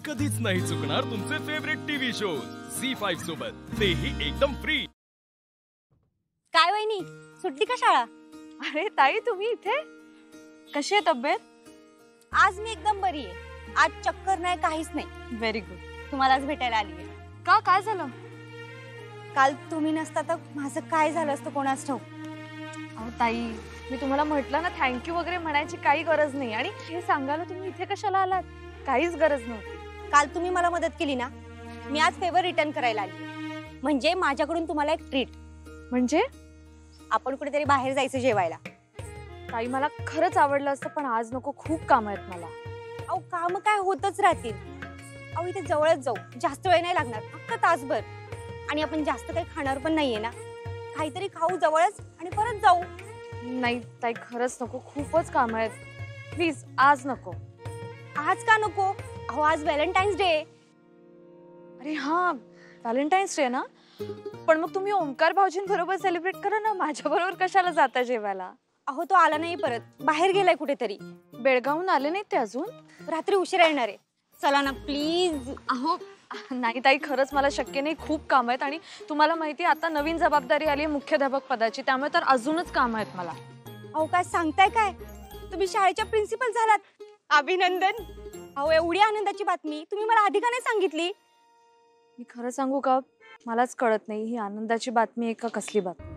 कधीच नाही चुकणार तुमचे फेवरेट टीव्ही शोज झी5 सोबत, तेही एकदम फ्री। काय वहिनी, सुटली का शाळा? अरे ताई, तुम्ही इथे? कशी आहे तब्येत? आज मी एकदम बरी आहे। आज चक्कर नाही, काहीच नाही। Very good. तुम्हाला आज भेटायला आली आहे। का, काय झालं? काल तुम्ही नसता तर माझं काय झालं असतं कोणास ठाऊक। अहो ताई, मी तुम्हाला म्हटलं ना, थँक्यू वगैरे म्हणायची काही गरज नाही। आणि हे सांगायला तुम्ही इथे कशाला आलात? काहीच गरज नव्हती। काल तुम्ही मला मदत केली ना, मी आज फेवर रिटर्न करायला आली। म्हणजे माझ्याकडून तुम्हाला एक ट्रीट। म्हणजे? आपण कुठेतरी बाहेर जायचं जेवायला। ताई, मला खरंच आवडलं असतं, पण आज नको, खूप काम आहेत मला। अहो काम काय होतच राहतील। अहो इथे जवळच जाऊ, जास्त वेळ नाही लागणार, फक्त तासभर। आणि आपण जास्त काही खाणार पण नाहीये ना, काहीतरी खाऊ जवळच आणि परत जाऊ। नाही ताई, खरंच नको, खूपच काम आहेत। प्लीज आज नको। आज का नको? अहो आज व्हॅलेंटाईन्स डे। अरे हाँ, व्हॅलेंटाईन्स डे ना? पण मग तुम्ही ओमकार भाऊजींबरोबर सेलिब्रेट करा ना, माझ्याबरोबर कशाला जाता जेवायला? अहो तो आला नाही परत, बाहेर गेलाय कुठेतरी। बेळगावहून आले नाहीत ते अजून? रात्री उशिरा येणार आहे। चला ना प्लीज। अहो नाही ताई, खरंच मला शक्य नाही, खूप काम आहेत। आणि तुम्हाला माहिती आहे, आता नवीन जबाबदारी आली आहे मुख्याध्यापक पदाची, त्यामुळे तर अजूनच काम आहेत मला। अहो काय सांगताय काय? तुम्ही शाळेच्या प्रिन्सिपल झालात, अभिनंदन। अहो एवढी आनंदाची बातमी तुम्ही मला आधी का नाही सांगितली? मी खरं सांगू का, मलाच कळत नाही ही आनंदाची बातमी आहे का कसली बातमी।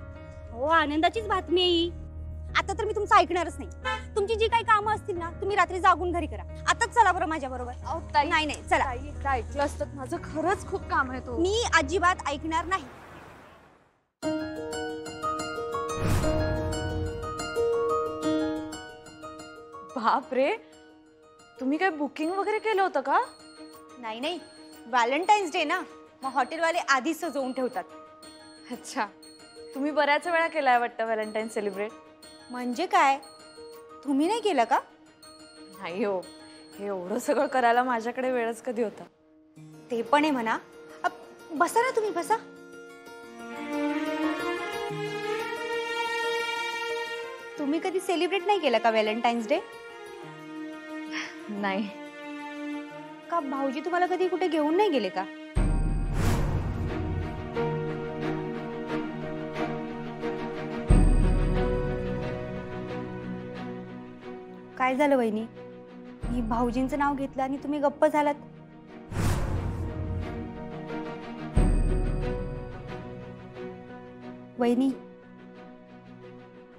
हो आनंदाचीच बातमी आहे। आता तर मी तुमचं ऐकणारच नाही। तुमची जी काही कामं असतील ना, तुम्ही रात्री जागून घरी करा। आताच चला बरं माझ्या बरोबर। नाही नाही चला। ताई, एकदा ऐकलं असतं, माझं खरंच खूप काम आहे तो। मी अजिबात ऐकणार नाही। बाप रे, तुम्ही काय बुकिंग वगैरे केलं होतं का? नाही नाही, व्हॅलेंटाईन्स डे ना, मग हॉटेलवाले आधीच सजवून ठेवतात। अच्छा, तुम्ही बऱ्याच वेळा केलाय वाटतं व्हॅलेंटाईन सेलिब्रेट? म्हणजे काय, तुम्ही नाही केलं का? नाही हो, हे एवढं सगळं करायला माझ्याकडे वेळच कधी होता। ते पण आहे म्हणा। बसा ना तुम्ही, बसा। तुम्ही कधी सेलिब्रेट नाही केलं का व्हॅलेंटाईन्स डे? नाही। का भाऊजी तुम्हाला कधी कुठे घेऊन नाही गेले का? काय झालं वहिनी, मी भाऊजींचं नाव घेतलं आणि तुम्ही गप्प झालात? वहिनी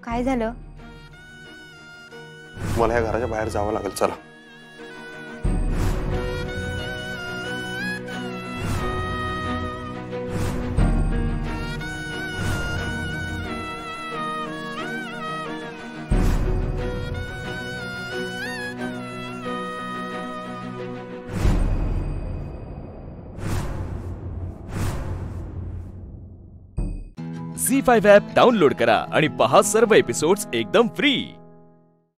काय झालं? मला या घराच्या बाहेर जावं लागेल, चला। झी5 ॲप डाउनलोड करा आणि पहा सर्व एपिसोड्स एकदम फ्री।